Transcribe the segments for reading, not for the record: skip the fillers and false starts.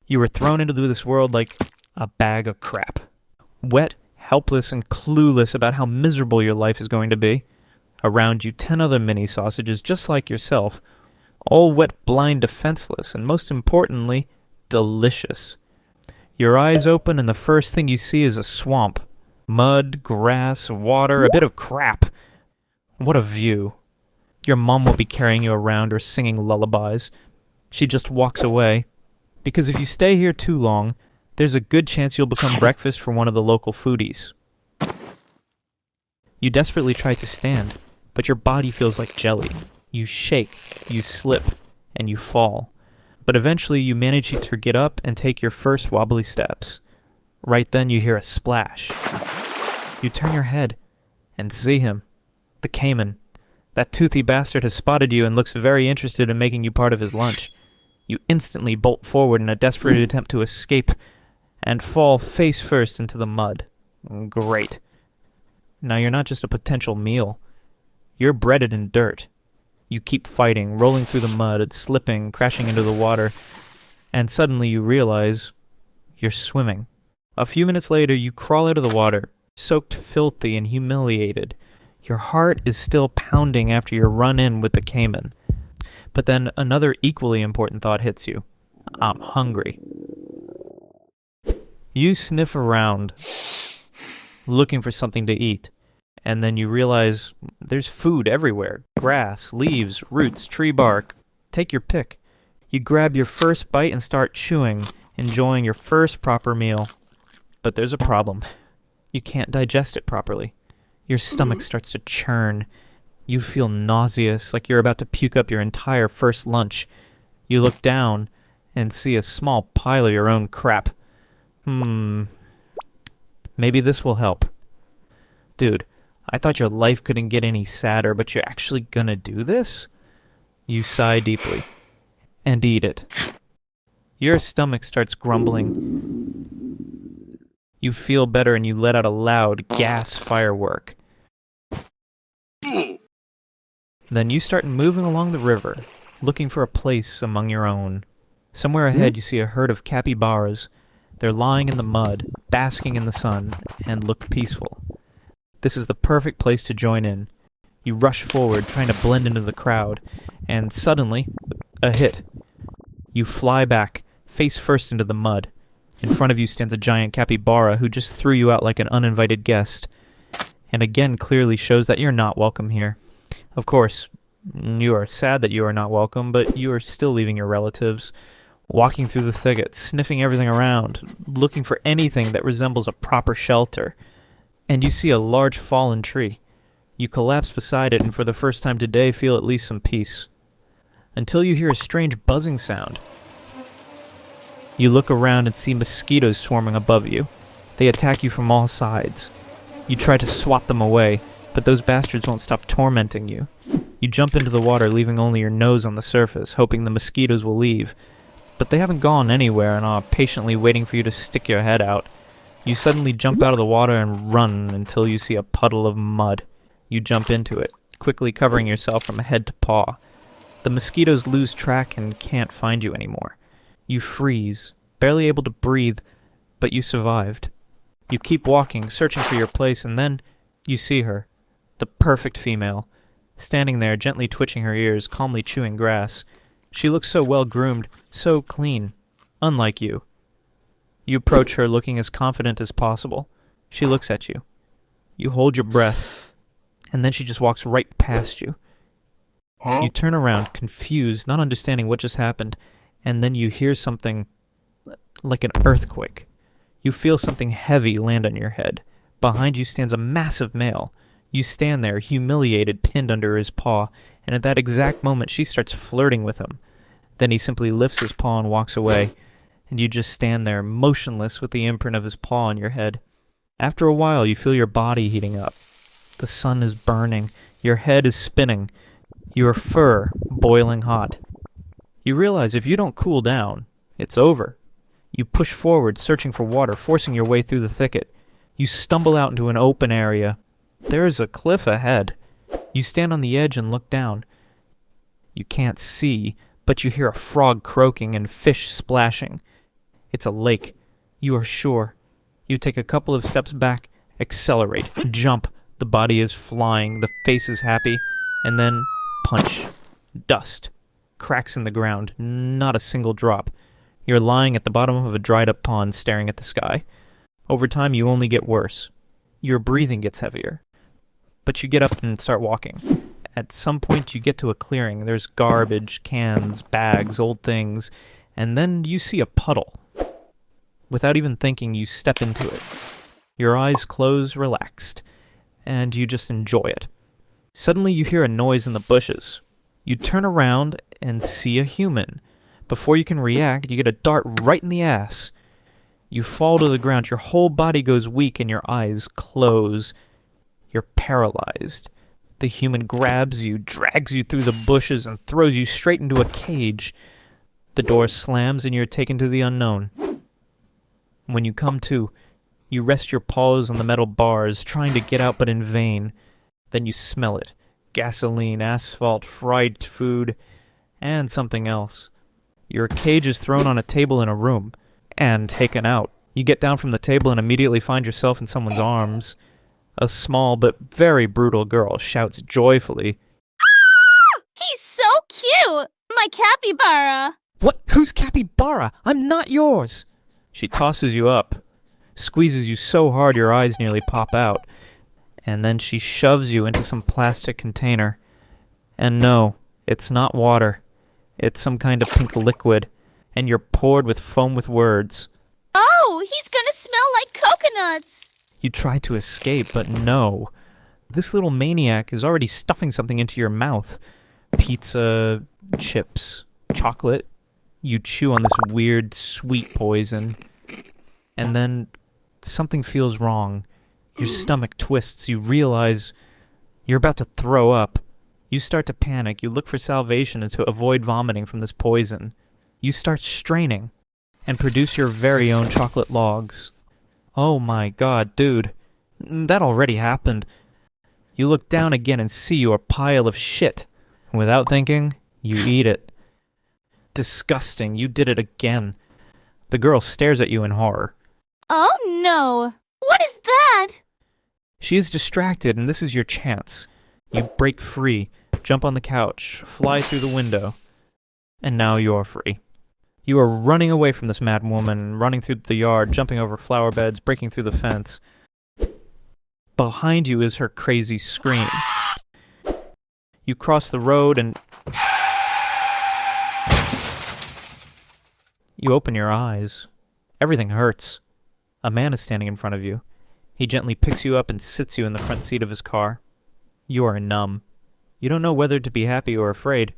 You were thrown into this world like a bag of crap. Wet, helpless, and clueless about how miserable your life is going to be. Around you 10 other mini sausages just like yourself, all wet, blind, defenseless, and most importantly, delicious. Your eyes open and the first thing you see is a swamp. Mud, grass, water, a bit of crap. What a view. Your mom will be carrying you around or singing lullabies. She just walks away. Because if you stay here too long, there's a good chance you'll become breakfast for one of the local foodies. You desperately try to stand, but your body feels like jelly. You shake, you slip, and you fall. But eventually you manage to get up and take your first wobbly steps. Right then you hear a splash. You turn your head and see him, the caiman. That toothy bastard has spotted you and looks very interested in making you part of his lunch. You instantly bolt forward in a desperate attempt to escape and fall face first into the mud. Great. Now you're not just a potential meal. You're breaded in dirt. You keep fighting, rolling through the mud, slipping, crashing into the water, and suddenly you realize you're swimming. A few minutes later, you crawl out of the water, soaked, filthy, and humiliated. Your heart is still pounding after your run-in with the caiman. But then another equally important thought hits you. I'm hungry. You sniff around, looking for something to eat, and then you realize there's food everywhere. Grass, leaves, roots, tree bark. Take your pick. You grab your first bite and start chewing, enjoying your first proper meal. But there's a problem. You can't digest it properly. Your stomach starts to churn. You feel nauseous, like you're about to puke up your entire first lunch. You look down and see a small pile of your own crap. Maybe this will help. Dude, I thought your life couldn't get any sadder, but you're actually gonna do this? You sigh deeply and eat it. Your stomach starts grumbling. You feel better and you let out a loud gas firework. Then you start moving along the river, looking for a place among your own. Somewhere ahead you see a herd of capybaras. They're lying in the mud, basking in the sun, and look peaceful. This is the perfect place to join in. You rush forward, trying to blend into the crowd, and suddenly, a hit. You fly back, face first into the mud. In front of you stands a giant capybara who just threw you out like an uninvited guest, and again clearly shows that you're not welcome here. Of course, you are sad that you are not welcome, but you are still leaving your relatives, walking through the thicket, sniffing everything around, looking for anything that resembles a proper shelter. And you see a large fallen tree. You collapse beside it and for the first time today feel at least some peace. Until you hear a strange buzzing sound. You look around and see mosquitoes swarming above you. They attack you from all sides. You try to swat them away, but those bastards won't stop tormenting you. You jump into the water, leaving only your nose on the surface, hoping the mosquitoes will leave. But they haven't gone anywhere and are patiently waiting for you to stick your head out. You suddenly jump out of the water and run until you see a puddle of mud. You jump into it, quickly covering yourself from head to paw. The mosquitoes lose track and can't find you anymore. You freeze, barely able to breathe, but you survived. You keep walking, searching for your place, and then you see her, the perfect female, standing there gently twitching her ears, calmly chewing grass. She looks so well-groomed, so clean, unlike you. You approach her looking as confident as possible. She looks at you. You hold your breath, and then she just walks right past you. You turn around, confused, not understanding what just happened, and then you hear something like an earthquake. You feel something heavy land on your head. Behind you stands a massive male. You stand there, humiliated, pinned under his paw, and at that exact moment she starts flirting with him. Then he simply lifts his paw and walks away, and you just stand there, motionless with the imprint of his paw on your head. After a while, you feel your body heating up. The sun is burning. Your head is spinning. Your fur boiling hot. You realize if you don't cool down, it's over. You push forward, searching for water, forcing your way through the thicket. You stumble out into an open area. There is a cliff ahead. You stand on the edge and look down. You can't see, but you hear a frog croaking and fish splashing. It's a lake. You are sure. You take a couple of steps back, accelerate, jump. The body is flying, the face is happy, and then punch. Dust. Cracks in the ground, not a single drop. You're lying at the bottom of a dried-up pond staring at the sky. Over time, you only get worse. Your breathing gets heavier. But you get up and start walking. At some point, you get to a clearing. There's garbage, cans, bags, old things, and then you see a puddle. Without even thinking, you step into it. Your eyes close, relaxed, and you just enjoy it. Suddenly, you hear a noise in the bushes. You turn around and see a human. Before you can react, you get a dart right in the ass. You fall to the ground, your whole body goes weak, and your eyes close. You're paralyzed. The human grabs you, drags you through the bushes, and throws you straight into a cage. The door slams, and you're taken to the unknown. When you come to, you rest your paws on the metal bars, trying to get out, but in vain. Then you smell it. Gasoline, asphalt, fried food, and something else. Your cage is thrown on a table in a room, and taken out. You get down from the table and immediately find yourself in someone's arms. A small but very brutal girl shouts joyfully, "Ah! He's so cute! My capybara!" "What? Who's Capybara? I'm not yours!" She tosses you up, squeezes you so hard your eyes nearly pop out, and then she shoves you into some plastic container. And no, it's not water. It's some kind of pink liquid, and you're poured with foam with words. "Oh, he's gonna smell like coconuts!" You try to escape, but no. This little maniac is already stuffing something into your mouth. Pizza, chips, chocolate. You chew on this weird, sweet poison. And then something feels wrong. Your stomach twists. You realize you're about to throw up. You start to panic. You look for salvation and to avoid vomiting from this poison. You start straining and produce your very own chocolate logs. Oh my god, dude. That already happened. You look down again and see your pile of shit. Without thinking, you eat it. Disgusting, you did it again. The girl stares at you in horror. "Oh no! What is that?" She is distracted, and this is your chance. You break free, jump on the couch, fly through the window, and now you are free. You are running away from this mad woman, running through the yard, jumping over flower beds, breaking through the fence. Behind you is her crazy scream. You cross the road and you open your eyes. Everything hurts. A man is standing in front of you. He gently picks you up and sits you in the front seat of his car. You are numb. You don't know whether to be happy or afraid.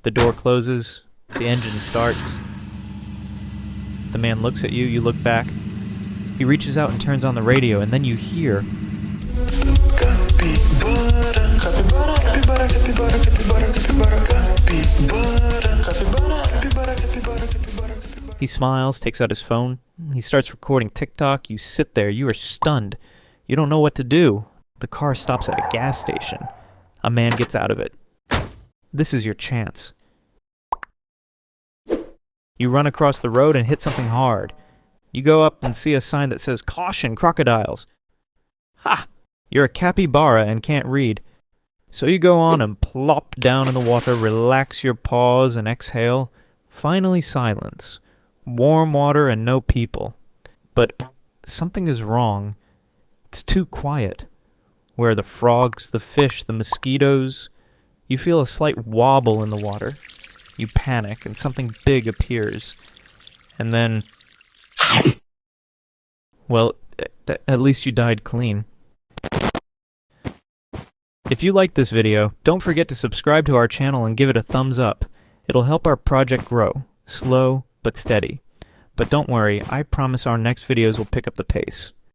The door closes. The engine starts. The man looks at you. You look back. He reaches out and turns on the radio, and then you hear... Capybara, capybara, capybara, capybara, capybara, capybara, capybara, capybara, capybara, capybara. He smiles, takes out his phone. He starts recording TikTok. You sit there. You are stunned. You don't know what to do. The car stops at a gas station. A man gets out of it. This is your chance. You run across the road and hit something hard. You go up and see a sign that says, "Caution, crocodiles." Ha! You're a capybara and can't read. So you go on and plop down in the water, relax your paws and exhale. Finally silence. Warm water and no people. But something is wrong. It's too quiet. Where are the frogs, the fish, the mosquitoes? You feel a slight wobble in the water. You panic, and something big appears. And then... well, at least you died clean. If you liked this video, don't forget to subscribe to our channel and give it a thumbs up. It'll help our project grow. Slow, but steady. But don't worry, I promise our next videos will pick up the pace.